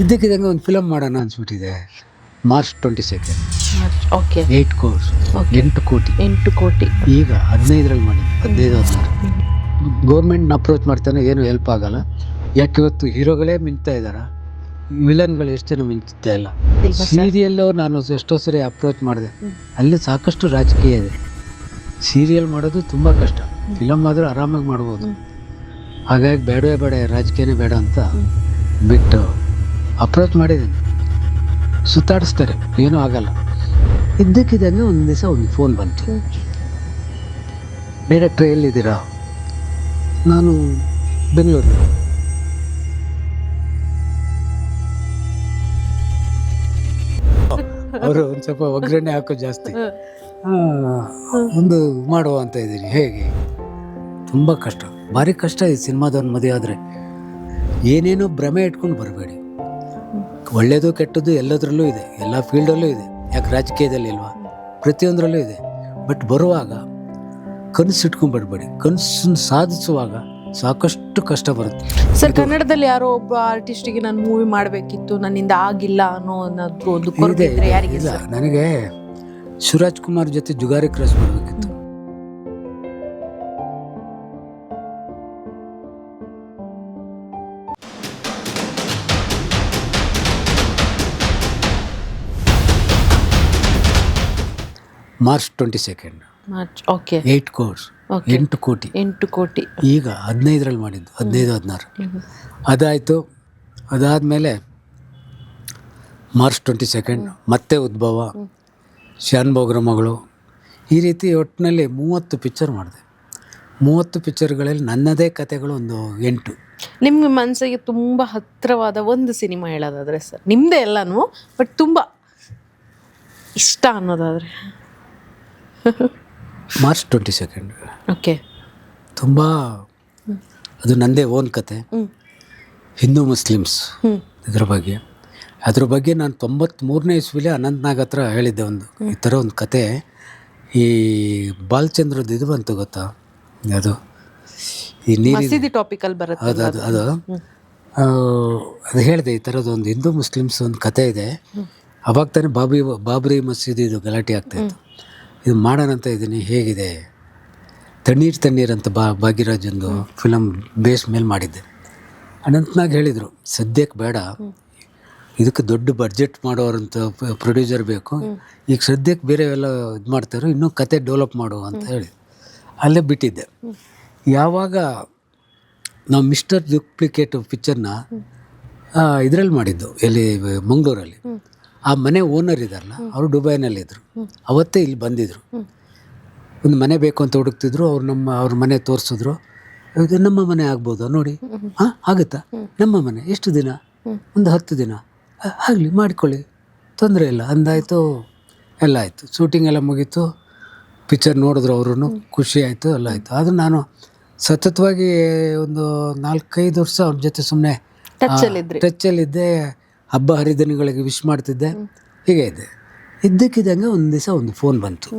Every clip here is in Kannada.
ಇದ್ದಕ್ಕಿದ್ದಂಗೆ ಒಂದು ಫಿಲಮ್ ಮಾಡೋಣ ಅನ್ಸ್ಬಿಟ್ಟಿದೆ. ಮಾರ್ಚ್ 22 ಓಕೆ 8 ಕೋರ್ಸ್ 8 ಕೋಟಿ 8 ಕೋಟಿ ಈಗ 15ರಲ್ಲಿ ಮಾಡಿದ್ದು 15 ಗೌರ್ಮೆಂಟ್ನ ಅಪ್ರೋಚ್ ಮಾಡ್ತಾನೆ ಏನು ಹೆಲ್ಪ್ ಆಗಲ್ಲ. ಯಾಕೆ ಇವತ್ತು ಹೀರೋಗಳೇ ಮಿಂಚ್ತಾ ಇದ್ದಾರೆ, ವಿಲನ್ಗಳು ಎಷ್ಟು ಜನ ಮಿಂಚ್ತಾ ಇಲ್ಲ. ಸೀರಿಯಲ್ಲು ನಾನು ಎಷ್ಟೋ ಸರಿ ಅಪ್ರೋಚ್ ಮಾಡಿದೆ, ಅಲ್ಲಿ ಸಾಕಷ್ಟು ರಾಜಕೀಯ ಇದೆ. ಸೀರಿಯಲ್ ಮಾಡೋದು ತುಂಬ ಕಷ್ಟ, ಫಿಲಮ್ ಆದರೂ ಆರಾಮಾಗಿ ಮಾಡ್ಬೋದು. ಹಾಗಾಗಿ ಬೇಡವೇ ಬೇಡ, ರಾಜಕೀಯನೇ ಬೇಡ ಅಂತ ಬಿಟ್ಟು ಅಪ್ರೋಚ್ ಮಾಡಿದ್ದೀನಿ. ಸುತ್ತಾಡಿಸ್ತಾರೆ, ಏನೂ ಆಗಲ್ಲ. ಇದ್ದಕ್ಕಿದ್ದಂಗೆ ಒಂದು ದಿವಸ ಒಂದು ಫೋನ್ ಬಂತು, ಡೈರೆಕ್ಟ್ರ್ ಎಲ್ಲಿದ್ದೀರಾ? ನಾನು ಬೆಂಗಳೂರು. ಅವರು ಒಂದು ಸ್ವಲ್ಪ ಒಗ್ಗರಣೆ ಹಾಕೋ ಜಾಸ್ತಿ. ಒಂದು ಮಾಡುವ ಅಂತ ಇದ್ದೀನಿ. ಹೇಗೆ? ತುಂಬ ಕಷ್ಟ, ಭಾರಿ ಕಷ್ಟ ಇದೆ ಸಿನಿಮಾದವ್ರ ಮದುವೆ ಆದರೆ. ಏನೇನೋ ಭ್ರಮೆ ಇಟ್ಕೊಂಡು ಬರಬೇಡಿ. ಒಳ್ಳೆಯದು ಕೆಟ್ಟದ್ದು ಎಲ್ಲದರಲ್ಲೂ ಇದೆ, ಎಲ್ಲ ಫೀಲ್ಡಲ್ಲೂ ಇದೆ. ಯಾಕೆ ರಾಜಕೀಯದಲ್ಲಿ ಇಲ್ವಾ? ಪ್ರತಿಯೊಂದರಲ್ಲೂ ಇದೆ. ಬಟ್ ಬರುವಾಗ ಕನಸು ಇಟ್ಕೊಂಡು ಬರಬೇಡಿ. ಕನಸನ್ನು ಸಾಧಿಸುವಾಗ ಸಾಕಷ್ಟು ಕಷ್ಟ ಬರುತ್ತೆ. ಸರ್, ಕನ್ನಡದಲ್ಲಿ ಯಾರೋ ಒಬ್ಬ ಆರ್ಟಿಸ್ಟಿಗೆ ನಾನು ಮೂವಿ ಮಾಡಬೇಕಿತ್ತು, ನನ್ನಿಂದ ಆಗಿಲ್ಲ ಅನ್ನೋ ಒಂದು ಕೊರತೆ ಇದ್ರೆ ಯಾರಿಗೆ? ಇಲ್ಲ, ನನಗೆ ಶಿವರಾಜ್ ಕುಮಾರ್ ಜೊತೆ ಜುಗಾರಿ ಕ್ರಾಸ್ ಮಾಡಬೇಕಿತ್ತು. ಮಾರ್ಚ್ 22 ಓಕೆ 8 ಕೋರ್ಸ್ 8 ಕೋಟಿ 8 ಕೋಟಿ ಈಗ 15ರಲ್ಲಿ ಮಾಡಿದ್ದು, 15-16 ಅದಾಯಿತು. ಅದಾದಮೇಲೆ ಮಾರ್ಚ್ 22 ಮತ್ತೆ ಉದ್ಭವ, ಶಾನ್ ಭೋಗ್ರ ಮಗಳು, ಈ ರೀತಿ ಒಟ್ಟಿನಲ್ಲಿ 30 ಪಿಕ್ಚರ್ ಮಾಡಿದೆ. 30 ಪಿಕ್ಚರ್ಗಳಲ್ಲಿ ನನ್ನದೇ ಕತೆಗಳು ಒಂದು 8. ನಿಮ್ಮ ಮನಸ್ಸಿಗೆ ತುಂಬ ಹತ್ತಿರವಾದ ಒಂದು ಸಿನಿಮಾ ಹೇಳೋದಾದ್ರೆ ಸರ್, ನಿಮ್ಮದೇ ಎಲ್ಲನೂ ಬಟ್ ತುಂಬ ಇಷ್ಟ ಅನ್ನೋದಾದರೆ? March 22 okay. ತುಂಬ ಅದು ನನ್ನದೇ ಓನ್ ಕತೆ, ಹಿಂದೂ ಮುಸ್ಲಿಮ್ಸ್ ಇದ್ರ ಬಗ್ಗೆ. ಅದ್ರ ಬಗ್ಗೆ ನಾನು 93ನೇ ಇಸ್ವಿಲಿ ಅನಂತ್ನಾಗ್ ಹತ್ರ ಹೇಳಿದ್ದೆ, ಒಂದು ಈ ಥರ ಒಂದು ಕತೆ. ಈ ಬಾಲಚಂದ್ರದ್ದು ಇದು ಬಂತು ಗೊತ್ತಾ, ಅದು ಈ ನೀರು ಟಾಪಿಕಲ್ಲಿ ಬರುತ್ತೆ. ಅದು ಹೇಳಿದೆ, ಈ ಥರದ್ದು ಒಂದು ಹಿಂದೂ ಮುಸ್ಲಿಮ್ಸ್ ಒಂದು ಕತೆ ಇದೆ. ಅವಾಗ ತಾನೇ ಬಾಬ್ರಿ ಮಸೀದಿ ಇದು ಗಲಾಟೆ ಆಗ್ತಾಯಿತ್ತು. ಇದು ಮಾಡೋಣ ಅಂತ ಇದ್ದೀನಿ, ಹೇಗಿದೆ? ತಣ್ಣೀರ್ ಅಂತ ಭಾಗ್ಯರಾಜಂದು ಫಿಲಮ್ ಬೇಸ್ ಮೇಲೆ ಮಾಡಿದ್ದೆ. ಅನಂತ್ನಾಗ್ ಹೇಳಿದರು, ಸದ್ಯಕ್ಕೆ ಬೇಡ, ಇದಕ್ಕೆ ದೊಡ್ಡ ಬಡ್ಜೆಟ್ ಮಾಡೋರಂಥ ಪ್ರೊಡ್ಯೂಸರ್ ಬೇಕು, ಈಗ ಸದ್ಯಕ್ಕೆ ಬೇರೆ ಎಲ್ಲ ಇದು ಮಾಡ್ತಾರೋ, ಇನ್ನೂ ಕತೆ ಡೆವಲಪ್ ಮಾಡು ಅಂತ ಹೇಳಿ ಅಲ್ಲೇ ಬಿಟ್ಟಿದ್ದೆ. ಯಾವಾಗ ನಾವು ಮಿಸ್ಟರ್ ಡುಪ್ಲಿಕೇಟ್ ಪಿಕ್ಚರ್ನ ಇದರಲ್ಲಿ ಮಾಡಿದ್ದು, ಎಲ್ಲಿ ಮಂಗಳೂರಲ್ಲಿ. ಆ ಮನೆ ಓನರ್ ಇದ್ದಾರಲ್ಲ, ಅವರು ದುಬೈನಲ್ಲಿದ್ದರು. ಅವತ್ತೇ ಇಲ್ಲಿ ಬಂದಿದ್ದರು, ಒಂದು ಮನೆ ಬೇಕು ಅಂತ ಹುಡುಕ್ತಿದ್ರು. ಅವ್ರ ಮನೆ ತೋರಿಸಿದ್ರು. ಇದು ನಮ್ಮ ಮನೆ ಆಗ್ಬೋದಾ ನೋಡಿ? ಹಾಂ, ಆಗುತ್ತಾ? ನಮ್ಮ ಮನೆ ಎಷ್ಟು ದಿನ? ಒಂದು 10 ದಿನ ಆಗಲಿ, ಮಾಡಿಕೊಳ್ಳಿ, ತೊಂದರೆ ಇಲ್ಲ ಅಂದಾಯಿತು. ಎಲ್ಲ ಆಯಿತು, ಶೂಟಿಂಗ್ ಎಲ್ಲ ಮುಗೀತು, ಪಿಕ್ಚರ್ ನೋಡಿದ್ರು ಅವರು, ಖುಷಿ ಆಯಿತು, ಎಲ್ಲ ಆಯಿತು. ಆದರೂ ನಾನು ಸತತವಾಗಿ ಒಂದು 4-5 ವರ್ಷ ಅವ್ರ ಜೊತೆ ಸುಮ್ಮನೆ ಟಚ್ಚಲ್ಲಿದ್ದೆ. ಹಬ್ಬ ಹರಿದಿನಗಳಿಗೆ ವಿಶ್ ಮಾಡ್ತಿದ್ದೆ, ಹೀಗೆ ಇದ್ದೆ. ಇದ್ದಕ್ಕಿದ್ದಂಗೆ ಒಂದು ದಿವಸ ಒಂದು ಫೋನ್ ಬಂತು,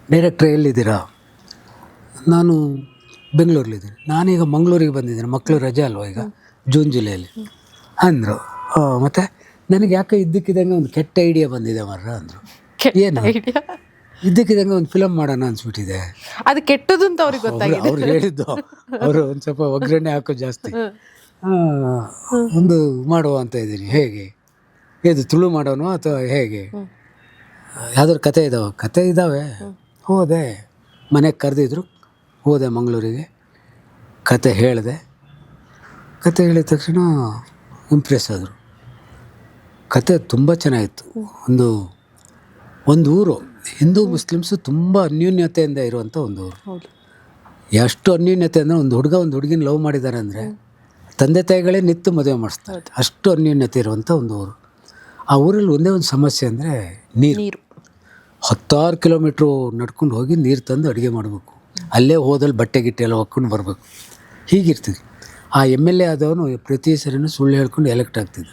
ಡೈರೆಕ್ಟ್ರ್ ಎಲ್ಲಿದ್ದೀರಾ? ನಾನು ಬೆಂಗಳೂರಲ್ಲಿದ್ದೀನಿ. ನಾನೀಗ ಮಂಗಳೂರಿಗೆ ಬಂದಿದ್ದೀನಿ, ಮಕ್ಕಳು ರಜೆ ಅಲ್ವ ಈಗ, ಜೂನ್ ಜುಲೈಯಲ್ಲಿ ಅಂದರು. ಮತ್ತು ನನಗೆ ಯಾಕೆ ಇದ್ದಕ್ಕಿದ್ದಂಗೆ ಒಂದು ಕೆಟ್ಟ ಐಡಿಯಾ ಬಂದಿದೆ ಮರ್ರ ಅಂದರು. ಏನು? ಇದ್ದಕ್ಕಿದ್ದಂಗೆ ಒಂದು ಫಿಲಮ್ ಮಾಡೋಣ ಅನ್ಸ್ಬಿಟ್ಟಿದೆ. ಅದು ಕೆಟ್ಟದ್ದು ಅಂತ ಅವ್ರಿಗೆ ಗೊತ್ತಾಗಿದೆ. ಅವ್ರು ಹೇಳಿದ್ದು, ಅವರು ಒಂದು ಸ್ವಲ್ಪ ಒಗ್ಗರಣೆ ಹಾಕೋ ಜಾಸ್ತಿ. ಒಂದು ಮಾಡುವ ಅಂತ ಇದ್ದೀನಿ. ಹೇಗೆ? ಇದು ತುಳು ಮಾಡೋಣ ಅಥವಾ ಹೇಗೆ? ಯಾವ್ದಾದ್ರು ಕತೆ ಇದ್ದಾವೆ. ಹೋದೆ, ಮನೆಗೆ ಕರೆದಿದ್ರು, ಹೋದೆ ಮಂಗಳೂರಿಗೆ, ಕತೆ ಹೇಳಿದೆ. ಕತೆ ಹೇಳಿದ ತಕ್ಷಣ ಇಂಪ್ರೆಸ್ ಆದರು. ಕತೆ ತುಂಬ ಚೆನ್ನಾಗಿತ್ತು. ಒಂದು ಊರು, ಹಿಂದೂ ಮುಸ್ಲಿಮ್ಸು ತುಂಬ ಅನ್ಯೂನ್ಯತೆಯಿಂದ ಇರುವಂಥ ಒಂದು ಊರು. ಎಷ್ಟು ಅನ್ಯೂನ್ಯತೆ ಅಂದರೆ, ಒಂದು ಹುಡುಗಿನ ಲವ್ ಮಾಡಿದ್ದಾರೆ ಅಂದರೆ ತಂದೆ ತಾಯಿಗಳೇ ನಿತ್ತು ಮದುವೆ ಮಾಡಿಸ್ತಾರೆ, ಅಷ್ಟು ಅನ್ಯೂನ್ಯತೆ ಇರುವಂಥ ಒಂದು ಊರು. ಆ ಊರಲ್ಲಿ ಒಂದೇ ಒಂದು ಸಮಸ್ಯೆ ಅಂದರೆ ನೀರು. 16 ಕಿಲೋಮೀಟ್ರು ನಡ್ಕೊಂಡು ಹೋಗಿ ನೀರು ತಂದು ಅಡುಗೆ ಮಾಡಬೇಕು. ಅಲ್ಲೇ ಹೋದಲ್ಲಿ ಬಟ್ಟೆ ಗಿಟ್ಟೆ ಎಲ್ಲ ಹೊಕ್ಕೊಂಡು ಬರಬೇಕು. ಹೀಗಿರ್ತೀವಿ. ಆ MLA ಆದವನು ಪ್ರತಿ ಸರಿನೂ ಸುಳ್ಳು ಹೇಳ್ಕೊಂಡು ಎಲೆಕ್ಟ್ ಆಗ್ತಿದ್ದ.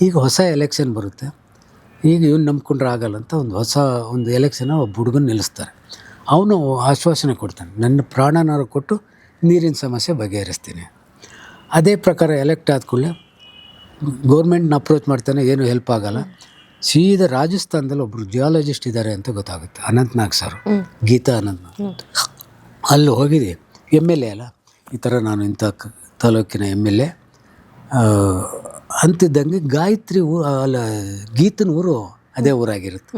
ಈಗ ಹೊಸ ಎಲೆಕ್ಷನ್ ಬರುತ್ತೆ, ಈಗ ಇವ್ನು ನಂಬ್ಕೊಂಡ್ರೆ ಆಗಲ್ಲ ಅಂತ ಒಂದು ಎಲೆಕ್ಷನ್ ಒಬ್ಬ ಹುಡುಗನ ನಿಲ್ಲಿಸ್ತಾರೆ. ಅವನು ಆಶ್ವಾಸನೆ ಕೊಡ್ತಾನೆ, ನನ್ನ ಪ್ರಾಣನಾರು ಕೊಟ್ಟು ನೀರಿನ ಸಮಸ್ಯೆ ಬಗೆಹರಿಸ್ತೀನಿ. ಅದೇ ಪ್ರಕಾರ ಎಲೆಕ್ಟ್ ಆದ ಕೂಡಲೇ ಗೌರ್ಮೆಂಟ್ನ ಅಪ್ರೋಚ್ ಮಾಡ್ತಾನೆ, ಏನು ಹೆಲ್ಪ್ ಆಗಲ್ಲ. ಸೀದಾ ರಾಜಸ್ಥಾನದಲ್ಲಿ ಒಬ್ಬರು ಜಿಯಾಲಜಿಸ್ಟ್ ಇದ್ದಾರೆ ಅಂತ ಗೊತ್ತಾಗುತ್ತೆ, ಅನಂತ್ನಾಗ್ ಸರ್, ಗೀತಾ ಅನಂತ್ನಾಗ್. ಅಲ್ಲಿ ಹೋಗಿದ್ದೆ, MLA ಅಲ್ಲ, ಈ ಥರ ನಾನು ಇಂಥ ತಾಲೂಕಿನ MLA ಅಂತಿದ್ದಂಗೆ ಗಾಯತ್ರಿ ಅಲ್ಲ ಗೀತನ ಊರು ಅದೇ ಊರಾಗಿರುತ್ತೆ,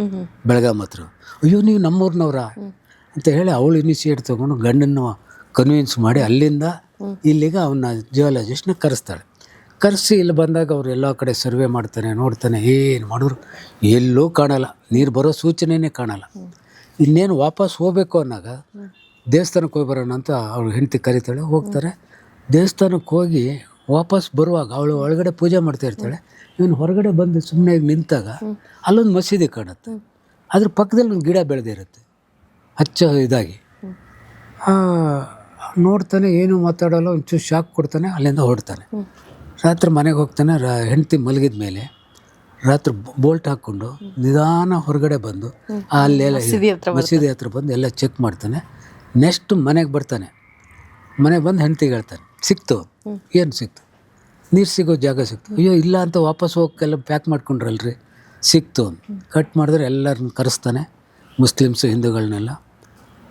ಬೆಳಗಾಂ ಹತ್ರ. ಅಯ್ಯೋ ನೀವು ನಮ್ಮೂರಿನವ್ರ ಅಂತ ಹೇಳಿ ಅವಳು ಇನಿಷಿಯೇಟ್ ತೊಗೊಂಡು ಗಂಡನ್ನು ಕನ್ವಿನ್ಸ್ ಮಾಡಿ ಅಲ್ಲಿಂದ ಇಲ್ಲಿಗೆ ಅವನ್ನ ಜಿಯಾಲಜಿಸ್ಟ್ನ ಕರೆಸ್ತಾಳೆ. ಕರೆಸಿ ಇಲ್ಲಿ ಬಂದಾಗ ಅವ್ರು ಎಲ್ಲ ಕಡೆ ಸರ್ವೆ ಮಾಡ್ತಾನೆ, ನೋಡ್ತಾನೆ, ಏನು ಮಾಡಿದ್ರು ಎಲ್ಲೂ ಕಾಣಲ್ಲ, ನೀರು ಬರೋ ಸೂಚನೆಯೇ ಕಾಣಲ್ಲ. ಇನ್ನೇನು ವಾಪಸ್ ಹೋಗಬೇಕು ಅನ್ನೋಗ ದೇವಸ್ಥಾನಕ್ಕೆ ಹೋಗಿ ಬರೋಣ ಅಂತ ಅವಳು ಹೆಂಡತಿ ಕರಿತಾಳೆ. ಹೋಗ್ತಾರೆ, ದೇವಸ್ಥಾನಕ್ಕೆ ಹೋಗಿ ವಾಪಸ್ ಬರುವಾಗ ಅವಳು ಒಳಗಡೆ ಪೂಜೆ ಮಾಡ್ತಾ ಇರ್ತಾಳೆ. ಇವನು ಹೊರಗಡೆ ಬಂದು ಸುಮ್ಮನೆ ನಿಂತಾಗ ಅಲ್ಲೊಂದು ಮಸೀದಿ ಕಾಣುತ್ತೆ, ಅದ್ರ ಪಕ್ಕದಲ್ಲಿ ಒಂದು ಗಿಡ ಬೆಳೆದಿರುತ್ತೆ ಹಚ್ಚ ಇದಾಗಿ. ನೋಡ್ತಾನೆ, ಏನು ಮಾತಾಡೋಲ್ಲ, ಒಂಚೂರು ಶಾಕ್ ಕೊಡ್ತಾನೆ, ಅಲ್ಲಿಂದ ಹೊರಡ್ತಾನೆ. ರಾತ್ರಿ ಮನೆಗೆ ಹೋಗ್ತಾನೆ. ಹೆಂಡತಿ ಮಲಗಿದ ಮೇಲೆ ರಾತ್ರಿ ಬೋಲ್ಟ್ ಹಾಕ್ಕೊಂಡು ನಿಧಾನ ಹೊರಗಡೆ ಬಂದು ಅಲ್ಲೆಲ್ಲ ಮಸೀದಿ ಹತ್ರ ಬಂದು ಎಲ್ಲ ಚೆಕ್ ಮಾಡ್ತಾನೆ. ನೆಕ್ಸ್ಟ್ ಮನೆಗೆ ಬರ್ತಾನೆ. ಮನೆಗೆ ಬಂದು ಹೆಂಡ್ತಿಗೆ ಹೇಳ್ತಾನೆ, ಸಿಕ್ತು. ಏನು ಸಿಕ್ತು? ನೀರು ಸಿಗೋ ಜಾಗ ಸಿಕ್ತು. ಅಯ್ಯೋ ಇಲ್ಲ ಅಂತ ವಾಪಸ್ ಹೋಗಕ್ಕೆಲ್ಲ ಪ್ಯಾಕ್ ಮಾಡ್ಕೊಂಡ್ರಲ್ರಿ, ಸಿಕ್ತು. ಕಟ್ ಮಾಡಿದ್ರೆ ಎಲ್ಲರನ್ನ ಕರೆಸ್ತಾನೆ, ಮುಸ್ಲಿಮ್ಸು ಹಿಂದೂಗಳನ್ನೆಲ್ಲ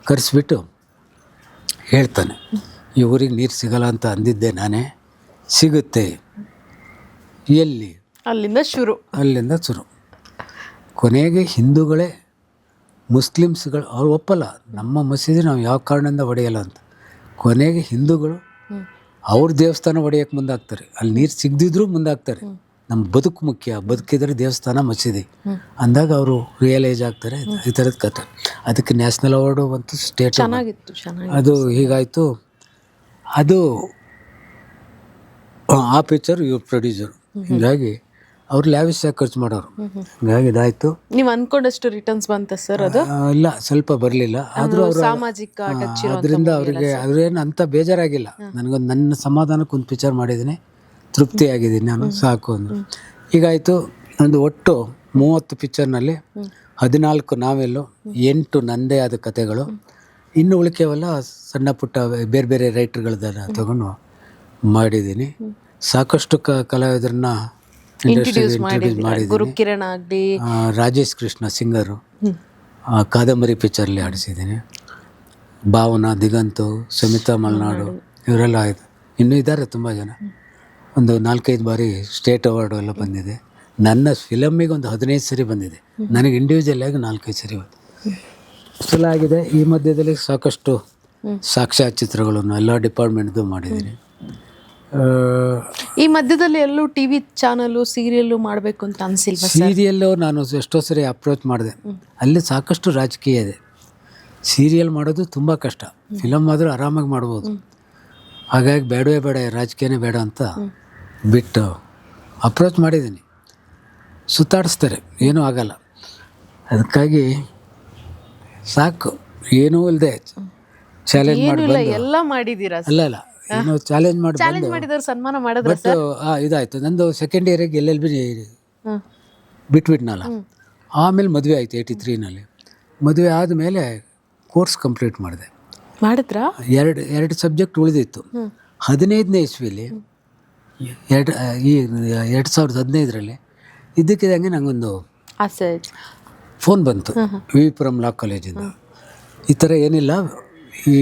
ಕರೆಸ್ಬಿಟ್ಟು ಹೇಳ್ತಾನೆ, ಈ ಊರಿಗೆ ನೀರು ಸಿಗಲ್ಲ ಅಂತ ಅಂದಿದ್ದೆ ನಾನೇ, ಸಿಗುತ್ತೆ. ಎಲ್ಲಿ? ಅಲ್ಲಿಂದ ಶುರು. ಕೊನೆಗೆ ಹಿಂದೂಗಳೇ ಮುಸ್ಲಿಮ್ಸ್ಗಳು ಅವ್ರು ಒಪ್ಪಲ್ಲ, ನಮ್ಮ ಮಸೀದಿ ನಾವು ಯಾವ ಕಾರಣದಿಂದ ಹೊಡೆಯಲ್ಲ ಅಂತ. ಕೊನೆಗೆ ಹಿಂದೂಗಳು ಅವ್ರ ದೇವಸ್ಥಾನ ಹೊಡೆಯೋಕ್ಕೆ ಮುಂದಾಗ್ತಾರೆ. ಅಲ್ಲಿ ನೀರು ಸಿಗದಿದ್ರೂ ಮುಂದಾಗ್ತಾರೆ. ನಮ್ಮ ಬದುಕು ಮುಖ್ಯ, ಬದುಕಿದ್ರೆ ದೇವಸ್ಥಾನ ಮಸೀದಿ ಅಂದಾಗ ಅವರು ರಿಯಲೈಸ್ ಆಗ್ತಾರೆ. ಈ ಥರದ ಕಥೆ. ಅದಕ್ಕೆ ನ್ಯಾಷನಲ್ ಅವಾರ್ಡು ಬಂತು, ಸ್ಟೇಟ್ ಅದು ಹೀಗಾಯಿತು. ಅದು ಆ ಪಿಕ್ಚರ್ ಇವ್ರು ಪ್ರೊಡ್ಯೂಸರು. ಹೀಗಾಗಿ ಅವ್ರು ಲ್ಯಾವಿಶ್ ಆಗಿ ಖರ್ಚು ಮಾಡೋರು. ಹೀಗಾಗಿ ಇದಾಯಿತು. ನೀವು ಅನ್ಕೊಂಡಷ್ಟು ರಿಟರ್ನ್ಸ್ ಬಂತ ಸರ್? ಅದು ಇಲ್ಲ, ಸ್ವಲ್ಪ ಬರಲಿಲ್ಲ. ಆದರೂ ಅವರು ಸಾಮಾಜಿಕ ಅದರಿಂದ ಅವರಿಗೆ ಅದ್ರೇನು ಅಂತ ಬೇಜಾರಾಗಿಲ್ಲ. ನನಗೊಂದು ನನ್ನ ಸಮಾಧಾನಕ್ಕೆ ಒಂದು ಪಿಕ್ಚರ್ ಮಾಡಿದ್ದೀನಿ, ತೃಪ್ತಿಯಾಗಿದ್ದೀನಿ ನಾನು, ಸಾಕು ಅಂದರು. ಹೀಗಾಯಿತು. ಒಂದು ಒಟ್ಟು 30 ಪಿಕ್ಚರ್ನಲ್ಲಿ 14 ನಾವೆಲ್ಲು, 8 ನನ್ನದೇ ಆದ ಕಥೆಗಳು, ಇನ್ನು ಉಳಿಕೆವೆಲ್ಲ ಸಣ್ಣ ಪುಟ್ಟ ಬೇರೆ ಬೇರೆ ರೈಟರ್ಗಳನ್ನ ತಗೊಂಡು ಮಾಡಿದ್ದೀನಿ. ಸಾಕಷ್ಟು ಕಲಾವಿದರನ್ನ ಇಂಟ್ರೊಡ್ಯೂಸ್ ಮಾಡಿದ್ದೀನಿ. ರಾಜೇಶ್ ಕೃಷ್ಣ ಸಿಂಗರು, ಕಾದಂಬರಿ ಪಿಕ್ಚರ್ಲಿ ಆಡಿಸಿದ್ದೀನಿ. ಭಾವನಾ, ದಿಗಂತು, ಸಮಿತಾ ಮಲ್ನಾಡು ಇವರೆಲ್ಲ ಆಯಿತು. ಇನ್ನೂ ಇದ್ದಾರೆ ತುಂಬ ಜನ. ಒಂದು 4-5 ಬಾರಿ ಸ್ಟೇಟ್ ಅವಾರ್ಡು ಎಲ್ಲ ಬಂದಿದೆ. ನನ್ನ ಫಿಲಮ್ಮಿಗೆ ಒಂದು 15 ಸರಿ ಬಂದಿದೆ. ನನಗೆ ಇಂಡಿವಿಜುವಲ್ ಆಗಿ 4-5 ಸರಿ ಚಲೋ ಆಗಿದೆ. ಈ ಮಧ್ಯದಲ್ಲಿ ಸಾಕಷ್ಟು ಸಾಕ್ಷ್ಯಚಿತ್ರಗಳನ್ನು ಎಲ್ಲ ಡಿಪಾರ್ಟ್ಮೆಂಟ್ದು ಮಾಡಿದ್ದೀನಿ. ಈ ಮಧ್ಯದಲ್ಲಿ ಎಲ್ಲೂ TV ಚಾನಲು ಸೀರಿಯಲ್ಲು ಮಾಡಬೇಕು ಅಂತ ಅನಿಸಿಲ್ವಾ? ಸೀರಿಯಲ್ಲು ನಾನು ಎಷ್ಟೋ ಸರಿ ಅಪ್ರೋಚ್ ಮಾಡಿದೆ. ಅಲ್ಲಿ ಸಾಕಷ್ಟು ರಾಜಕೀಯ ಇದೆ. ಸೀರಿಯಲ್ ಮಾಡೋದು ತುಂಬ ಕಷ್ಟ. ಫಿಲಮ್ ಆದರೂ ಆರಾಮಾಗಿ ಮಾಡ್ಬೋದು. ಹಾಗಾಗಿ ಬೇಡವೇ ಬೇಡ, ರಾಜಕೀಯನೇ ಬೇಡ ಅಂತ ಬಿಟ್ಟು ಅಪ್ರೋಚ್ ಮಾಡಿದ್ದೀನಿ. ಸುತ್ತಾಡಿಸ್ತಾರೆ, ಏನೂ ಆಗಲ್ಲ. ಅದಕ್ಕಾಗಿ ಸಾಕು, ಏನೂ ಇಲ್ಲದೆ ಚಾಲೆಂಜ್ ಮಾಡಿ ಎಲ್ಲ ಮಾಡಿದ್ದೀರಾ? ಅಲ್ಲ ಏನೋ ಚಾಲೆಂಜ್ ಮಾಡಿದ್ರು, ಸನ್ಮಾನ ಮಾಡಿದ್ರು. ಬಟ್ ಇದಾಯಿತು. ನಂದು ಸೆಕೆಂಡ್ ಇಯರಿಗೆ LLB ಬಿಟ್ಬಿಟ್ನಲ್ಲ. ಆಮೇಲೆ ಮದುವೆ ಆಯಿತು 83ನಲ್ಲಿ. ಮದುವೆ ಆದಮೇಲೆ ಕೋರ್ಸ್ ಕಂಪ್ಲೀಟ್ ಮಾಡಿದ್ರಾ? ಎರಡು ಸಬ್ಜೆಕ್ಟ್ ಉಳಿದಿತ್ತು. 15ನೇ ಇಸ್ವಿಲಿ 2015ರಲ್ಲಿ ಇದ್ದಕ್ಕಿದ್ದಂಗೆ ನನಗೊಂದು ಫೋನ್ ಬಂತು ವಿಪುರಂ ಲಾ ಕಾಲೇಜಿಂದ. ಈ ಥರ ಏನಿಲ್ಲ, ಈ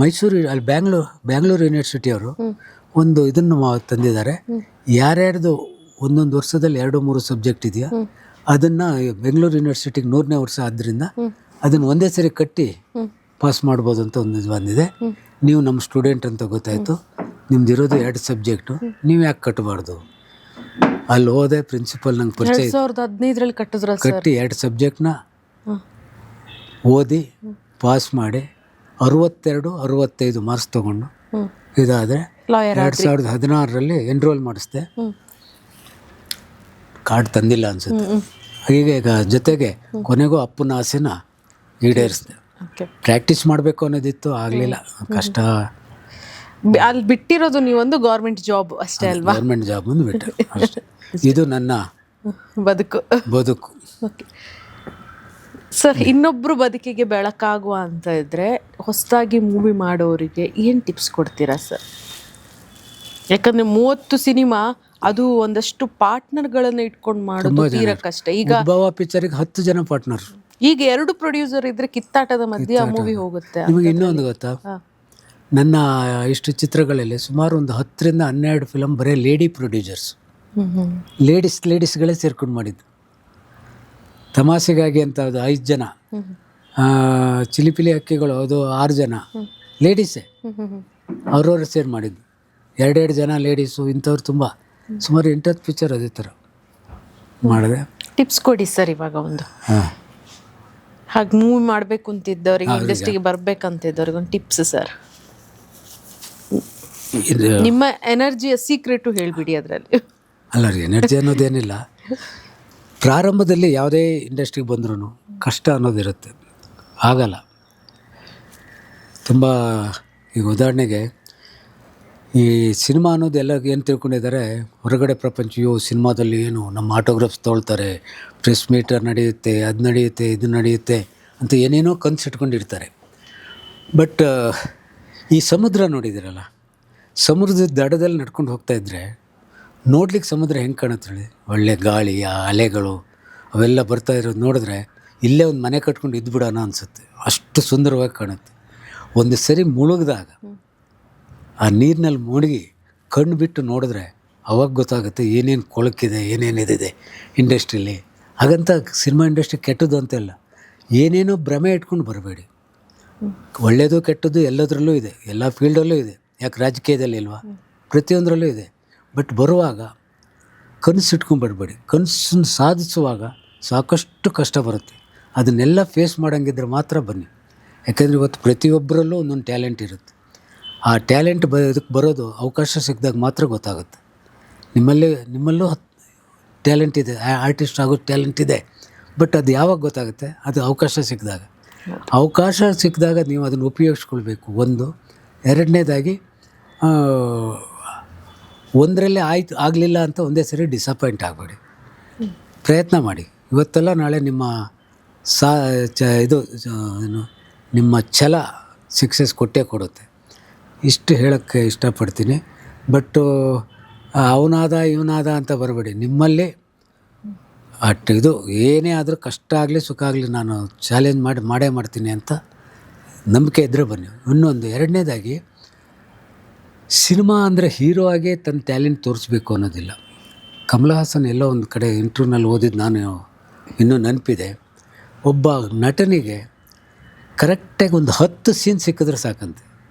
ಮೈಸೂರು ಅಲ್ಲಿ ಬ್ಯಾಂಗ್ಳೂರು ಯೂನಿವರ್ಸಿಟಿಯವರು ಒಂದು ಇದನ್ನು ತಂದಿದ್ದಾರೆ. ಯಾರ್ಯಾರ್ದು ಒಂದೊಂದು ವರ್ಷದಲ್ಲಿ 2-3 ಸಬ್ಜೆಕ್ಟ್ ಇದೆಯಾ ಅದನ್ನು ಬೆಂಗಳೂರು ಯೂನಿವರ್ಸಿಟಿಗೆ 100ನೇ ವರ್ಷ ಆದ್ದರಿಂದ ಅದನ್ನು ಒಂದೇ ಸರಿ ಕಟ್ಟಿ ಪಾಸ್ ಮಾಡ್ಬೋದು ಅಂತ ಒಂದು ಇದು ಬಂದಿದೆ. ನೀವು ನಮ್ಮ ಸ್ಟೂಡೆಂಟ್ ಅಂತ ಗೊತ್ತಾಯಿತು, ನಿಮ್ದು ಇರೋದು 2 ಸಬ್ಜೆಕ್ಟು, ನೀವು ಯಾಕೆ ಕಟ್ಟಬಾರ್ದು? ಅಲ್ಲಿ ಹೋದೆ, ಪ್ರಿನ್ಸಿಪಲ್ ನಂಗೆ ಪರಿಚಯ 2015ರಲ್ಲಿ ಕಟ್ಟಿ 2 ಸಬ್ಜೆಕ್ಟ್ನ ಓದಿ ಪಾಸ್ ಮಾಡಿ 62-65 ಮಾರ್ಕ್ಸ್ ತೊಗೊಂಡು ಇದಾದರೆ 2016ರಲ್ಲಿ ಎನ್ರೋಲ್ ಮಾಡಿಸ್ದೆ. ಕಾರ್ಡ್ ತಂದಿಲ್ಲ ಅನ್ಸುತ್ತೆ. ಹೀಗೆ ಈಗ ಜೊತೆಗೆ ಕೊನೆಗೂ ಅಪ್ಪನ ಆಸೆನ ಈಡೇರಿಸಿದೆ. ಪ್ರಾಕ್ಟೀಸ್ ಮಾಡಬೇಕು ಅನ್ನೋದಿತ್ತು, ಆಗಲಿಲ್ಲ, ಕಷ್ಟ. ಅಲ್ಲಿ ಬಿಟ್ಟಿರೋದು ನೀವೊಂದು ಗೌರ್ಮೆಂಟ್ ಜಾಬ್ ಅಷ್ಟೇ ಅಲ್ವಾ? ಗೌರ್ಮೆಂಟ್ ಜಾಬ್ ಒಂದು ಬಿಟ್ಟೆ ಅಷ್ಟೇ. ಇದು ನನ್ನ ಬದುಕು. ಸರ್, ಇನ್ನೊಬ್ರು ಬದುಕಿಗೆ ಬೆಳಕಾಗುವ ಅಂತ ಇದ್ರೆ ಹೊಸದಾಗಿ ಮೂವಿ ಮಾಡೋರಿಗೆ ಏನು ಟಿಪ್ಸ್ ಕೊಡ್ತೀರಾ ಸರ್? ಯಾಕಂದರೆ 30 ಸಿನಿಮಾ ಅದು ಒಂದಷ್ಟು ಪಾರ್ಟ್ನರ್ಗಳನ್ನ ಇಟ್ಕೊಂಡು ಮಾಡೋದು ತೀರಾ ಕಷ್ಟ. ಈಗ ಉದ್ಭವ ಪಿಕ್ಚರಿಗೆ 10 ಜನ ಪಾರ್ಟ್ನರ್. ಈಗ 2 ಪ್ರೊಡ್ಯೂಸರ್ ಇದ್ರೆ ಕಿತ್ತಾಟದ ಮಧ್ಯೆ ಆ ಮೂವಿ ಹೋಗುತ್ತೆ. ನಿಮಗೆ ಇನ್ನೊಂದು ಗೊತ್ತಾ, ನನ್ನ ಇಷ್ಟು ಚಿತ್ರಗಳಲ್ಲಿ ಸುಮಾರು ಒಂದು 10ರಿಂದ 12 ಫಿಲಮ್ ಬರೀ ಲೇಡಿ ಪ್ರೊಡ್ಯೂಸರ್ಸ್, ಲೇಡೀಸ್ಗಳೇ ಸೇರ್ಕೊಂಡು ಮಾಡಿದ್ದು. ತಮಾಷೆಗಾಗಿ ಅಂತ ಅದು 5 ಜನ, ಚಿಲಿಪಿಲಿ ಹಕ್ಕಿಗಳು ಅದು 6 ಜನ ಲೇಡೀಸೇ, ಅವ್ರವ್ರು ಸೇರಿ ಮಾಡಿದ್ದು. 2 ಜನ ಲೇಡೀಸು ಇಂಥವ್ರು ತುಂಬ ಸುಮಾರು 8-10 ಪಿಕ್ಚರ್ ಅದೇ ಥರ ಮಾಡಿದೆ. ಟಿಪ್ಸ್ ಕೊಡಿ ಸರ್ ಇವಾಗ ಒಂದು. ಹಾಗೆ ಮೂವಿ ಮಾಡಬೇಕು ಅಂತಿದ್ದವ್ರಿಗೆ, ಇಂಡಸ್ಟ್ರಿಗೆ ಬರ್ಬೇಕಂತಿದ್ದವ್ರಿಗೆ ಒಂದು ಟಿಪ್ಸ್ ಸರ್. ನಿಮ್ಮ ಎನರ್ಜಿಯ ಸೀಕ್ರೆಟು ಹೇಳ್ಬಿಡಿ ಅದರಲ್ಲಿ. ಅಲ್ಲ ರೀ, ಎನರ್ಜಿ ಅನ್ನೋದೇನಿಲ್ಲ. ಪ್ರಾರಂಭದಲ್ಲಿ ಯಾವುದೇ ಇಂಡಸ್ಟ್ರಿಗೆ ಬಂದ್ರೂ ಕಷ್ಟ ಅನ್ನೋದಿರುತ್ತೆ, ಆಗಲ್ಲ. ತುಂಬ ಈಗ ಉದಾಹರಣೆಗೆ ಈ ಸಿನಿಮಾ ಅನ್ನೋದು ಎಲ್ಲ ಏನು ತಿಳ್ಕೊಂಡಿದ್ದಾರೆ, ಹೊರಗಡೆ ಪ್ರಪಂಚ, ಸಿನಿಮಾದಲ್ಲಿ ಏನು ನಮ್ಮ ಆಟೋಗ್ರಾಫ್ಸ್ ತೊಗೊಳ್ತಾರೆ, ಪ್ರೆಸ್ ಮೀಟರ್ ನಡೆಯುತ್ತೆ, ಅದು ನಡೆಯುತ್ತೆ, ಇದು ನಡೆಯುತ್ತೆ ಅಂತ ಏನೇನೋ ಕನಸಿಟ್ಕೊಂಡಿರ್ತಾರೆ. ಬಟ್ ಈ ಸಮುದ್ರ ನೋಡಿದಿರಲ್ಲ, ಸಮುದ್ರದ ದಡದಲ್ಲಿ ನಡ್ಕೊಂಡು ಹೋಗ್ತಾಯಿದ್ರೆ ನೋಡ್ಲಿಕ್ಕೆ ಸಮುದ್ರ ಹೆಂಗೆ ಕಾಣುತ್ತೆ ಹೇಳಿ. ಒಳ್ಳೆ ಗಾಳಿ, ಆ ಅಲೆಗಳು ಅವೆಲ್ಲ ಬರ್ತಾ ಇರೋದು ನೋಡಿದ್ರೆ ಇಲ್ಲೇ ಒಂದು ಮನೆ ಕಟ್ಕೊಂಡು ಇದ್ಬಿಡೋಣ ಅನಿಸುತ್ತೆ, ಅಷ್ಟು ಸುಂದರವಾಗಿ ಕಾಣುತ್ತೆ. ಒಂದು ಸರಿ ಮುಳುಗಿದಾಗ ಆ ನೀರಿನಲ್ಲಿ ಮುಳುಗಿ ಕಣ್ಣು ಬಿಟ್ಟು ನೋಡಿದ್ರೆ ಅವಾಗ ಗೊತ್ತಾಗುತ್ತೆ ಏನೇನು ಕೊಳಕಿದೆ, ಏನೇನಿದೆ ಇಂಡಸ್ಟ್ರೀಲಿ. ಹಾಗಂತ ಸಿನಿಮಾ ಇಂಡಸ್ಟ್ರಿ ಕೆಟ್ಟದ್ದು ಅಂತೆಲ್ಲ, ಏನೇನೋ ಭ್ರಮೆ ಇಟ್ಕೊಂಡು ಬರಬೇಡಿ. ಒಳ್ಳೆಯದು ಕೆಟ್ಟದ್ದು ಎಲ್ಲದರಲ್ಲೂ ಇದೆ, ಎಲ್ಲ ಫೀಲ್ಡಲ್ಲೂ ಇದೆ. ಯಾಕೆ ರಾಜಕೀಯದಲ್ಲಿ ಇಲ್ವಾ? ಪ್ರತಿಯೊಂದರಲ್ಲೂ ಇದೆ. ಬಟ್ ಬರುವಾಗ ಕನಸು ಇಟ್ಕೊಂಡ್ಬರ್ಬೇಡಿ. ಕನಸನ್ನು ಸಾಧಿಸುವಾಗ ಸಾಕಷ್ಟು ಕಷ್ಟ ಬರುತ್ತೆ. ಅದನ್ನೆಲ್ಲ ಫೇಸ್ ಮಾಡೋಂಗಿದ್ರೆ ಮಾತ್ರ ಬನ್ನಿ. ಯಾಕೆಂದರೆ ಇವತ್ತು ಪ್ರತಿಯೊಬ್ಬರಲ್ಲೂ ಒಂದೊಂದು ಟ್ಯಾಲೆಂಟ್ ಇರುತ್ತೆ. ಆ ಟ್ಯಾಲೆಂಟ್ ಇದಕ್ಕೆ ಬರೋದು ಅವಕಾಶ ಸಿಕ್ಕಿದಾಗ ಮಾತ್ರ ಗೊತ್ತಾಗುತ್ತೆ. ನಿಮ್ಮಲ್ಲೂ ಟ್ಯಾಲೆಂಟ್ ಇದೆ, ಆರ್ಟಿಸ್ಟ್ ಆಗೋ ಟ್ಯಾಲೆಂಟ್ ಇದೆ. ಬಟ್ ಅದು ಯಾವಾಗ ಗೊತ್ತಾಗುತ್ತೆ? ಅದು ಅವಕಾಶ ಸಿಕ್ಕಿದಾಗ. ಅವಕಾಶ ಸಿಕ್ಕಿದಾಗ ನೀವು ಅದನ್ನು ಉಪಯೋಗಿಸ್ಕೊಳ್ಬೇಕು. ಒಂದು. ಎರಡನೇದಾಗಿ ಒಂದರಲ್ಲೇ ಆಗಲಿಲ್ಲ ಅಂತ ಒಂದೇ ಸರಿ ಡಿಸಪಾಯಿಂಟ್ ಆಗಬೇಡಿ. ಪ್ರಯತ್ನ ಮಾಡಿ. ಇವತ್ತೆಲ್ಲ ನಾಳೆ ನಿಮ್ಮ ಏನು ನಿಮ್ಮ ಛಲ ಸಕ್ಸಸ್ ಕೊಟ್ಟೇ ಕೊಡುತ್ತೆ. ಇಷ್ಟು ಹೇಳೋಕ್ಕೆ ಇಷ್ಟಪಡ್ತೀನಿ. ಬಟ್ಟು ಅವನಾದ ಇವನಾದ ಅಂತ ಬರಬೇಡಿ. ನಿಮ್ಮಲ್ಲಿ ಇದು ಏನೇ ಆದರೂ ಕಷ್ಟ ಆಗಲಿ ಸುಖ ಆಗಲಿ ನಾನು ಚಾಲೆಂಜ್ ಮಾಡೇ ಮಾಡ್ತೀನಿ ಅಂತ ನಂಬಿಕೆ ಇದ್ದರೆ ಬನ್ನಿ. ಇನ್ನೊಂದು ಎರಡನೇದಾಗಿ, ಸಿನಿಮಾ ಅಂದರೆ ಹೀರೋ ಆಗೇ ತನ್ನ ಟ್ಯಾಲೆಂಟ್ ತೋರಿಸ್ಬೇಕು ಅನ್ನೋದಿಲ್ಲ. ಕಮಲ್ ಹಾಸನ್ ಎಲ್ಲೋ ಒಂದು ಕಡೆ ಇಂಟರ್ವ್ಯೂನಲ್ಲಿ ಓದಿದ್ದು ನಾನು ಇನ್ನೂ ನೆನಪಿದೆ. ಒಬ್ಬ ನಟನಿಗೆ ಕರೆಕ್ಟಾಗಿ ಒಂದು 10 ಸೀನ್ ಸಿಕ್ಕಿದ್ರೆ ಸಾಕಂತೆ.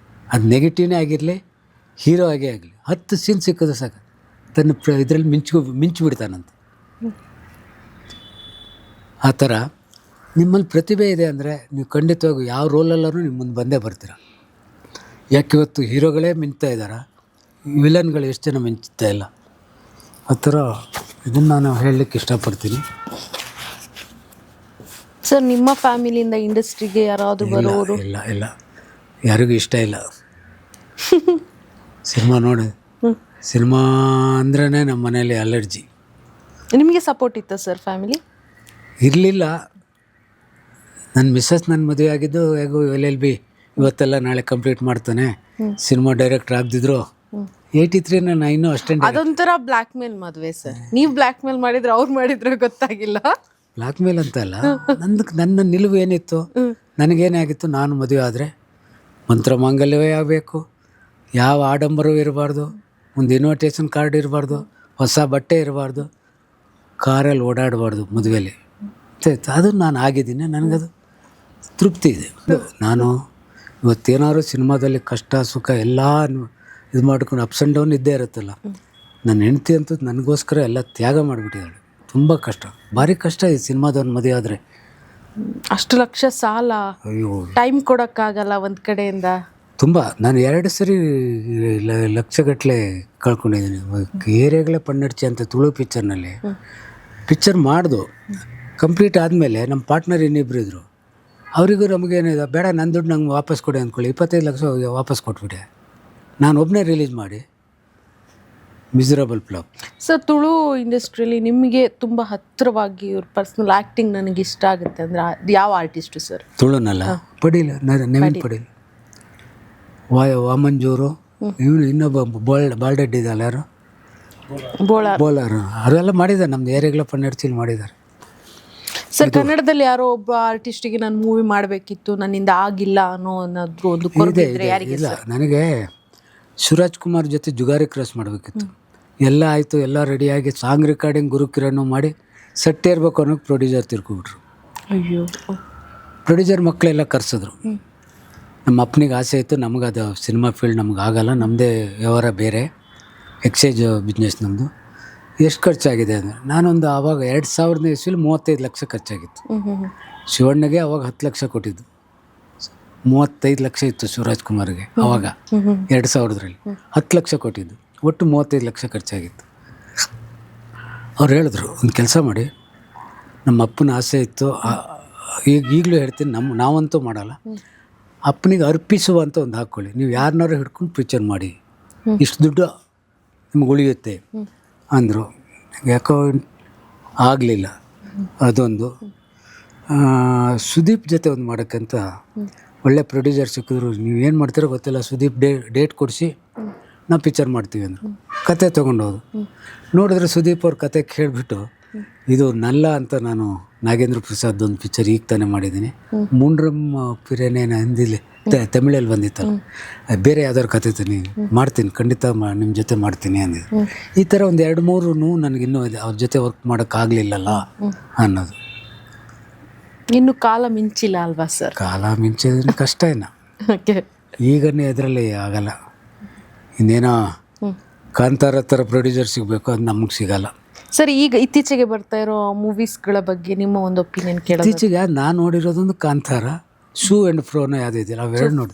ಅದು ನೆಗೆಟಿವ್ನೇ ಆಗಿರಲಿ, ಹೀರೋ ಆಗೇ ಆಗಲಿ, 10 ಸೀನ್ ಸಿಕ್ಕಿದ್ರೆ ಸಾಕು, ತನ್ನ ಇದರಲ್ಲಿ ಮಿಂಚಿಬಿಡ್ತಾನಂತೆ. ಆ ಥರ ನಿಮ್ಮಲ್ಲಿ ಪ್ರತಿಭೆ ಇದೆ ಅಂದರೆ ನೀವು ಖಂಡಿತವಾಗಿ ಯಾವ ರೋಲಲ್ಲರೂ ನಿಮ್ಮ ಮುಂದೆ ಬಂದೇ ಬರ್ತೀರ. ಯಾಕೆ ಇವತ್ತು ಹೀರೋಗಳೇ ಮಿಂಚ್ತಾ ಇದ್ದಾರೆ, ವಿಲನ್ಗಳು ಎಷ್ಟು ಜನ ಮಿಂಚ್ತಾ ಇಲ್ಲ. ಆ ಥರ ಇದನ್ನು ನಾನು ಹೇಳಲಿಕ್ಕೆ ಇಷ್ಟಪಡ್ತೀನಿ. ಸರ್, ನಿಮ್ಮ ಫ್ಯಾಮಿಲಿಯಿಂದ ಇಂಡಸ್ಟ್ರಿಗೆ ಯಾರಾದರೂ ಬರೋರು? ಇಲ್ಲ, ಯಾರಿಗೂ ಇಷ್ಟ ಇಲ್ಲ ಸಿನಿಮಾ ನೋಡಿ. ಸಿನಿಮಾ ಅಂದ್ರೇ ನಮ್ಮ ಮನೇಲಿ ಅಲರ್ಜಿ. ನಿಮಗೆ ಸಪೋರ್ಟ್ ಇತ್ತಾ ಸರ್ ಫ್ಯಾಮಿಲಿ? ಇರಲಿಲ್ಲ. ನನ್ನ ಮಿಸ್ಸಸ್ ನನ್ನ ಮದುವೆ ಆಗಿದ್ದು ಹೇಗೋ LLB ಇವತ್ತೆಲ್ಲ ನಾಳೆ ಕಂಪ್ಲೀಟ್ ಮಾಡ್ತಾನೆ, ಸಿನಿಮಾ ಡೈರೆಕ್ಟರ್ ಆಗ್ದಿದ್ರು 83 ನಾನು ಇನ್ನೂ ಅಷ್ಟೇ. ಅದೊಂಥರ ಬ್ಲ್ಯಾಕ್ ಮೇಲ್ ಮದುವೆ ಸರ್. ನೀವು ಬ್ಲ್ಯಾಕ್ ಮೇಲ್ ಮಾಡಿದ್ರೆ ಅವ್ರು ಮಾಡಿದ್ರೆ ಗೊತ್ತಾಗಿಲ್ಲ. ಬ್ಲ್ಯಾಕ್ ಮೇಲ್ ಅಂತ ಅಲ್ಲ, ನನ್ನ ನಿಲುವು ಏನಿತ್ತು, ನನಗೇನೇ ಆಗಿತ್ತು, ನಾನು ಮದುವೆ ಆದರೆ ಮಂತ್ರ ಮಾಂಗಲ್ಯವೇ ಆಗಬೇಕು, ಯಾವ ಆಡಂಬರವೂ ಇರಬಾರ್ದು, ಒಂದು ಇನ್ವಿಟೇಷನ್ ಕಾರ್ಡ್ ಇರಬಾರ್ದು, ಹೊಸ ಬಟ್ಟೆ ಇರಬಾರ್ದು, ಕಾರಲ್ಲಿ ಓಡಾಡಬಾರ್ದು ಮದುವೆಯಲ್ಲಿ. ಅದು ನಾನು ಆಗಿದ್ದೀನಿ, ನನಗದು ತೃಪ್ತಿ ಇದೆ. ನಾನು ಇವತ್ತೇನಾದ್ರು ಸಿನಿಮಾದಲ್ಲಿ ಕಷ್ಟ ಸುಖ ಎಲ್ಲ ಇದು ಮಾಡ್ಕೊಂಡು ಅಪ್ಸ್ ಆ್ಯಂಡ್ ಡೌನ್ ಇದ್ದೇ ಇರುತ್ತಲ್ಲ. ನನ್ನ ಹೆಂಡ್ತಿ ಅಂತೂ ನನಗೋಸ್ಕರ ಎಲ್ಲ ತ್ಯಾಗ ಮಾಡಿಬಿಟ್ಟಿದ್ದಾಳೆ. ತುಂಬ ಕಷ್ಟ, ಭಾರಿ ಕಷ್ಟ ಈ ಸಿನಿಮಾದವ್ನ ಮದುವೆ ಆದರೆ. ಅಷ್ಟು ಲಕ್ಷ ಸಾಲ, ಅಯ್ಯೋ, ಟೈಮ್ ಕೊಡೋಕ್ಕಾಗಲ್ಲ ಒಂದು ಕಡೆಯಿಂದ. ತುಂಬ. ನಾನು 2 ಸರಿ ಲಕ್ಷಗಟ್ಟಲೆ ಕಳ್ಕೊಂಡಿದ್ದೀನಿ. ಏರಿಯಾಗಳೇ ಪನ್ನಡ್ಚಿ ಅಂತ ತುಳು ಪಿಕ್ಚರ್ನಲ್ಲಿ ಪಿಕ್ಚರ್ ಮಾಡ್ದು ಕಂಪ್ಲೀಟ್ ಆದಮೇಲೆ ನಮ್ಮ ಪಾರ್ಟ್ನರ್ ಇನ್ನಿಬ್ಬರು ಇದ್ದರು. ಅವರಿಗೂ ನಮಗೇನಿದೆ, ಬೇಡ ನನ್ನ ದುಡ್ಡು ನಂಗೆ ವಾಪಸ್ ಕೊಡಿ ಅಂದ್ಕೊಳ್ಳಿ, 25 ಲಕ್ಷ ವಾಪಸ್ ಕೊಟ್ಬಿಟ್ಟೆ. ನಾನು ಒಬ್ಬನೇ ರಿಲೀಸ್ ಮಾಡಿ ಮಿಸರಬಲ್ ಫ್ಲಾಪ್. ಸರ್, ತುಳು ಇಂಡಸ್ಟ್ರಿಯಲ್ಲಿ ನಿಮಗೆ ತುಂಬ ಹತ್ತಿರವಾಗಿ ಇವ್ರ ಪರ್ಸ್ನಲ್ ಆ್ಯಕ್ಟಿಂಗ್ ನನಗೆ ಇಷ್ಟ ಆಗುತ್ತೆ ಅಂದರೆ ಯಾವ ಆರ್ಟಿಸ್ಟು ಸರ್? ತುಳುನಲ್ಲ, ಪಡೀಲ್, ನವೀನ್ ಪಡೀಲ್, ವಾಮಂಜೂರು, ಇವನು ಇನ್ನೊಬ್ಬ ಬಾಲ್ಡೆಡ್ ಇದಲ್ಲ ಯಾರು, ಬೋಳಾರ್. ಬೋಲಾರು ಅವರೆಲ್ಲ ಮಾಡಿದ್ದಾರೆ, ನಮ್ದು ಏರಿಯಾಗಳ ನಡ್ಚಿಲ್ ಮಾಡಿದ್ದಾರೆ. ಸರ್ ಕನ್ನಡದಲ್ಲಿ ಯಾರೋ ಒಬ್ಬ ಆರ್ಟಿಸ್ಟಿಗೆ ನಾನು ಮೂವಿ ಮಾಡಬೇಕಿತ್ತು, ನನ್ನಿಂದ ಆಗಿಲ್ಲ ಅನ್ನೋದು ಒಂದು ಕೊರಗಿದ್ರೆ ಯಾರಿಗೆ? ಇಲ್ಲ, ನನಗೆ ಶಿವರಾಜ್ ಕುಮಾರ್ ಜೊತೆ ಜುಗಾರಿ ಕ್ರಾಸ್ ಮಾಡಬೇಕಿತ್ತು. ಎಲ್ಲ ಆಯಿತು, ಎಲ್ಲ ರೆಡಿಯಾಗಿ ಸಾಂಗ್ ರೆಕಾರ್ಡಿಂಗ್ ಗುರುಕಿರಣ್ ಮಾಡಿ ಸೆಟ್ ಇರಬೇಕು ಅನ್ನೋಕೆ ಪ್ರೊಡ್ಯೂಸರ್ ತಿರ್ಕೊಬಿಟ್ರು. ಅಯ್ಯೋ. ಪ್ರೊಡ್ಯೂಸರ್ ಮಕ್ಕಳೆಲ್ಲ ಕರೆಸಿದ್ರು. ನಮ್ಮ ಅಪ್ಪನಿಗೆ ಆಸೆ ಇತ್ತು, ನಮಗೆ ಅದು ಸಿನಿಮಾ ಫೀಲ್ಡ್ ನಮ್ಗೆ ಆಗಲ್ಲ, ನಮ್ಮದೇ ವ್ಯವಹಾರ ಬೇರೆ, ಎಕ್ಸೈಜ್ ಬಿಸ್ನೆಸ್ ನಮ್ಮದು. ಎಷ್ಟು ಖರ್ಚಾಗಿದೆ ಅಂದರೆ ನಾನೊಂದು ಆವಾಗ 2000ನೇ ಇಸ್ವಿಲಿ 35 ಲಕ್ಷ ಖರ್ಚಾಗಿತ್ತು. ಶಿವಣ್ಣಗೆ ಅವಾಗ 10 ಲಕ್ಷ ಕೊಟ್ಟಿದ್ದು, 35 ಲಕ್ಷ ಇತ್ತು ಶಿವರಾಜ್ ಕುಮಾರ್ಗೆ ಅವಾಗ 2000ರಲ್ಲಿ 10 ಲಕ್ಷ ಕೊಟ್ಟಿದ್ದು, ಒಟ್ಟು 35 ಲಕ್ಷ ಖರ್ಚಾಗಿತ್ತು. ಅವ್ರು ಹೇಳಿದ್ರು, ಒಂದು ಕೆಲಸ ಮಾಡಿ, ನಮ್ಮ ಅಪ್ಪನ ಆಸೆ ಇತ್ತು, ಈಗಲೂ ಹೇಳ್ತೀನಿ, ನಾವಂತೂ ಮಾಡಲ್ಲ, ಅಪ್ಪನಿಗೆ ಅರ್ಪಿಸುವಂತ ಒಂದು ಹಾಕ್ಕೊಳ್ಳಿ, ನೀವು ಯಾರನ್ನಾರು ಹಿಡ್ಕೊಂಡು ಪಿಕ್ಚರ್ ಮಾಡಿ, ಇಷ್ಟು ದುಡ್ಡು ನಿಮ್ಗೆ ಉಳಿಯುತ್ತೆ ಅಂದರು. ಯಾಕೋ ಆಗಲಿಲ್ಲ. ಅದೊಂದು ಸುದೀಪ್ ಜೊತೆ ಒಂದು ಮಾಡೋಕ್ಕಂತ ಒಳ್ಳೆ ಪ್ರೊಡ್ಯೂಸರ್ ಸಿಕ್ಕಿದ್ರು. ನೀವು ಏನು ಮಾಡ್ತೀರೋ ಗೊತ್ತಿಲ್ಲ, ಸುದೀಪ್ ಡೇಟ್ ಕೊಡಿಸಿ ನಾವು ಪಿಕ್ಚರ್ ಮಾಡ್ತೀವಿ ಅಂದರು. ಕತೆ ತೊಗೊಂಡೋದು ನೋಡಿದ್ರೆ ಸುದೀಪ್ ಅವ್ರ ಕತೆ ಕೇಳಿಬಿಟ್ಟು, ಇದು ನಲ್ಲ ಅಂತ, ನಾನು ನಾಗೇಂದ್ರ ಪ್ರಸಾದ್ ಒಂದು ಪಿಕ್ಚರ್ ಈಗ ತಾನೇ ಮಾಡಿದ್ದೀನಿ, ಮುಂಡ್ರಮ್ ಪಿರೇನೇನ ಹಿಂದಿಲಿ ತಮಿಳಲ್ಲಿ ಬಂದಿತ್ತಲ್ಲ, ಬೇರೆ ಯಾವ್ದಾದ್ರು ಕತೆ ತಾನೆ ಮಾಡ್ತೀನಿ, ಖಂಡಿತ ನಿಮ್ಮ ಜೊತೆ ಮಾಡ್ತೀನಿ ಅಂದಿದ್ದು. ಈ ಥರ ಒಂದು 2-3 ನನಗಿನ್ನೂ ಇದೆ, ಅವ್ರ ಜೊತೆ ವರ್ಕ್ ಮಾಡೋಕ್ಕಾಗಲಿಲ್ಲಲ್ಲ ಅನ್ನೋದು. ಇನ್ನು ಕಾಲ ಮಿಂಚಿಲ್ಲ ಅಲ್ವಾ ಸರ್? ಕಾಲ ಮಿಂಚಿದ್ರೆ ಕಷ್ಟ ಇನ್ನು, ಈಗನೇ ಇದರಲ್ಲಿ ಆಗಲ್ಲ. ಇನ್ನೇನೋ ಕಾಂತಾರ ಥರ ಪ್ರೊಡ್ಯೂಸರ್ ಸಿಗಬೇಕು, ಅದು ನಮಗೆ ಸಿಗಲ್ಲ. ಸರ್ ಈಗ ಇತ್ತೀಚೆಗೆ ಬರ್ತಾ ಇರೋ ಮೂವೀಸ್ಗಳ ಬಗ್ಗೆ ನಿಮ್ಮ ಒಂದು ಒಪಿನಿಯನ್ ಕೇಳೋದು? ಇತ್ತೀಚೆಗೆ ನಾನು ನೋಡಿರೋದೊಂದು ಕಾಂತಾರ, ಶೂ ಆ್ಯಂಡ್ ಫ್ರೋನೋ ಯಾವುದೋ ಇದೆಯಲ್ಲ, ಅವೆರಡು ನೋಡಿ,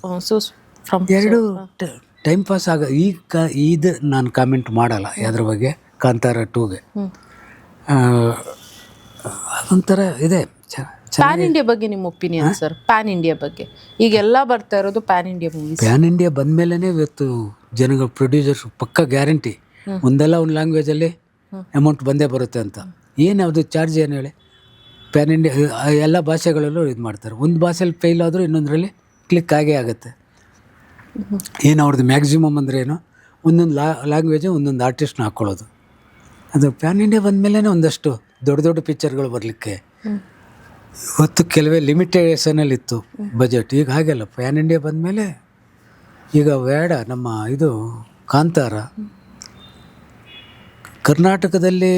ಎರಡು ಟೈಮ್ ಪಾಸ್ ಇದು ನಾನು ಕಾಮೆಂಟ್ ಮಾಡಲ್ಲ ಯಾವ್ದ್ರ ಬಗ್ಗೆ. ಕಾಂತಾರ 2ಗೆ ಅದೊಂಥರ ಇದೆ. ಪ್ಯಾನ್ ಇಂಡಿಯಾ ಬಗ್ಗೆ ನಿಮ್ಮ ಒಪಿನಿಯನ್ ಸರ್? ಪ್ಯಾನ್ ಇಂಡಿಯಾ ಬಗ್ಗೆ ಈಗೆಲ್ಲ ಬರ್ತಾ ಇರೋದು PAN India movies. PAN India ಬಂದಮೇಲೆ ಇವತ್ತು ಜನಗಳ ಪ್ರೊಡ್ಯೂಸರ್ಸ್ ಪಕ್ಕ ಗ್ಯಾರಂಟಿ, ಒಂದಲ್ಲ ಒಂದು ಲ್ಯಾಂಗ್ವೇಜಲ್ಲಿ ಅಮೌಂಟ್ ಬಂದೇ ಬರುತ್ತೆ ಅಂತ. ಏನು ಯಾವುದು ಚಾರ್ಜ್ ಏನು ಹೇಳಿ? ಪ್ಯಾನ್ ಇಂಡಿಯಾ ಎಲ್ಲ ಭಾಷೆಗಳಲ್ಲೂ ಇದು ಮಾಡ್ತಾರೆ. ಒಂದು ಭಾಷೆಯಲ್ಲಿ ಫೇಲ್ ಆದರೂ ಇನ್ನೊಂದರಲ್ಲಿ ಕ್ಲಿಕ್ ಆಗೇ ಆಗುತ್ತೆ. ಏನು ಅವ್ರದ್ದು ಮ್ಯಾಕ್ಸಿಮಮ್ ಅಂದರೆ ಏನು, ಒಂದೊಂದು ಲ್ಯಾಂಗ್ವೇಜು ಒಂದೊಂದು ಆರ್ಟಿಸ್ಟ್ನ ಹಾಕ್ಕೊಳ್ಳೋದು. ಅದು ಪ್ಯಾನ್ ಇಂಡಿಯಾ ಬಂದಮೇಲೆ ಒಂದಷ್ಟು ದೊಡ್ಡ ದೊಡ್ಡ ಪಿಕ್ಚರ್ಗಳು ಬರಲಿಕ್ಕೆ. ಇವತ್ತು ಕೆಲವೇ ಲಿಮಿಟೇಷನಲ್ಲಿ ಇತ್ತು ಬಜೆಟ್, ಈಗ ಹಾಗೆಲ್ಲ ಪ್ಯಾನ್ ಇಂಡಿಯಾ ಬಂದಮೇಲೆ ಈಗ ಬೇಡ. ನಮ್ಮ ಇದು ಕಾಂತಾರ ಕರ್ನಾಟಕದಲ್ಲಿ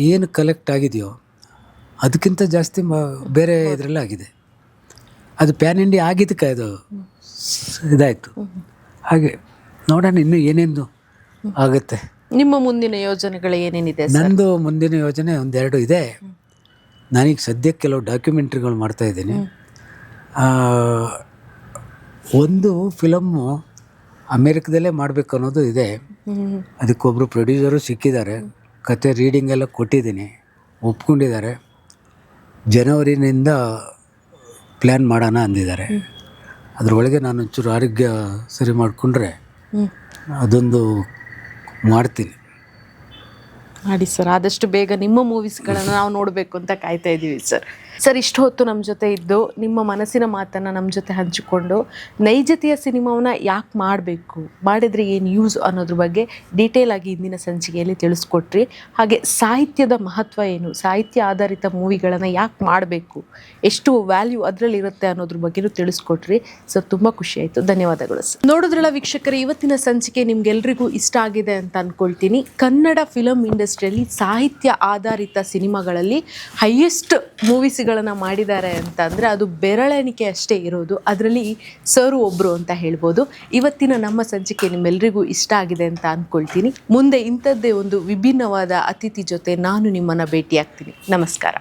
ಏನು ಕಲೆಕ್ಟ್ ಆಗಿದೆಯೋ ಅದಕ್ಕಿಂತ ಜಾಸ್ತಿ ಬೇರೆ ಇದರಲ್ಲಿ ಆಗಿದೆ. ಅದು ಪ್ಯಾನ್ ಇಂಡಿಯಾ ಆಗಿದ್ದಕ್ಕೆ ಅದು ಇದಾಯಿತು. ಹಾಗೆ ನೋಡೋಣ ಇನ್ನೂ ಏನೇನು ಆಗುತ್ತೆ. ನಿಮ್ಮ ಮುಂದಿನ ಯೋಜನೆಗಳು ಏನೇನಿದೆ? ನಂದು ಮುಂದಿನ ಯೋಜನೆ 1-2 ಇದೆ. ನಾನೀಗ ಸದ್ಯಕ್ಕೆ ಕೆಲವು ಡಾಕ್ಯುಮೆಂಟ್ರಿಗಳು ಮಾಡ್ತಾಯಿದ್ದೀನಿ. ಒಂದು ಫಿಲಮ್ಮು ಅಮೇರಿಕದಲ್ಲೇ ಮಾಡಬೇಕು ಅನ್ನೋದು ಇದೆ. ಅದಕ್ಕೊಬ್ಬರು ಪ್ರೊಡ್ಯೂಸರು ಸಿಕ್ಕಿದ್ದಾರೆ, ಕತೆ ರೀಡಿಂಗ್ ಎಲ್ಲ ಕೊಟ್ಟಿದ್ದೀನಿ, ಒಪ್ಕೊಂಡಿದ್ದಾರೆ. ಜನವರಿನಿಂದ ಪ್ಲ್ಯಾನ್ ಮಾಡೋಣ ಅಂದಿದ್ದಾರೆ. ಅದರೊಳಗೆ ನಾನು ಒಂಚೂರು ಆರೋಗ್ಯ ಸರಿ ಮಾಡಿಕೊಂಡ್ರೆ ಅದೊಂದು ಮಾಡ್ತೀನಿ. ಮಾಡಿ ಸರ್, ಆದಷ್ಟು ಬೇಗ ನಿಮ್ಮ ಮೂವೀಸ್ಗಳನ್ನು ನಾವು ನೋಡಬೇಕು ಅಂತ ಕಾಯ್ತಾ ಇದ್ದೀವಿ ಸರ್. ಸರ್ ಇಷ್ಟು ಹೊತ್ತು ನಮ್ಮ ಜೊತೆ ಇದ್ದು ನಿಮ್ಮ ಮನಸ್ಸಿನ ಮಾತನ್ನು ನಮ್ಮ ಜೊತೆ ಹಂಚಿಕೊಂಡು ನೈಜತೆಯ ಸಿನಿಮಾವನ್ನ ಯಾಕೆ ಮಾಡಬೇಕು, ಮಾಡಿದರೆ ಏನು ಯೂಸ್ ಅನ್ನೋದ್ರ ಬಗ್ಗೆ ಡೀಟೇಲ್ ಆಗಿ ಇಂದಿನ ಸಂಚಿಕೆಯಲ್ಲಿ ತಿಳಿಸ್ಕೊಟ್ರಿ. ಹಾಗೆ ಸಾಹಿತ್ಯದ ಮಹತ್ವ ಏನು, ಸಾಹಿತ್ಯ ಆಧಾರಿತ ಮೂವಿಗಳನ್ನು ಯಾಕೆ ಮಾಡಬೇಕು, ಎಷ್ಟು ವ್ಯಾಲ್ಯೂ ಅದರಲ್ಲಿ ಇರುತ್ತೆ ಅನ್ನೋದ್ರ ಬಗ್ಗೆಯೂ ತಿಳಿಸ್ಕೊಟ್ರಿ ಸರ್. ತುಂಬ ಖುಷಿ ಆಯಿತು, ಧನ್ಯವಾದಗಳು ಸರ್. ನೋಡಿದ್ರಲ್ಲ ವೀಕ್ಷಕರೇ, ಇವತ್ತಿನ ಸಂಚಿಕೆ ನಿಮ್ಗೆಲ್ರಿಗೂ ಇಷ್ಟ ಆಗಿದೆ ಅಂತ ಅಂದ್ಕೊಳ್ತೀನಿ. ಕನ್ನಡ ಫಿಲಮ್ ಇಂಡಸ್ಟ್ರಿಯಲ್ಲಿ ಸಾಹಿತ್ಯ ಆಧಾರಿತ ಸಿನಿಮಾಗಳಲ್ಲಿ ಹೈಯೆಸ್ಟ್ ಮೂವೀಸ್ಗಳನ್ನು ಮಾಡಿದ್ದಾರೆ ಅಂತಂದರೆ ಅದು ಬೆರಳೆಣಿಕೆ ಅಷ್ಟೇ ಇರೋದು. ಅದರಲ್ಲಿ ಸರು ಒಬ್ಬರು ಅಂತ ಹೇಳ್ಬೋದು. ಇವತ್ತಿನ ನಮ್ಮ ಸಂಚಿಕೆ ನಿಮ್ಮೆಲ್ಲರಿಗೂ ಇಷ್ಟ ಆಗಿದೆ ಅಂತ ಅಂದ್ಕೊಳ್ತೀನಿ. ಮುಂದೆ ಇಂಥದ್ದೇ ಒಂದು ವಿಭಿನ್ನವಾದ ಅತಿಥಿ ಜೊತೆ ನಾನು ನಿಮ್ಮನ್ನು ಭೇಟಿಯಾಗ್ತೀನಿ. ನಮಸ್ಕಾರ.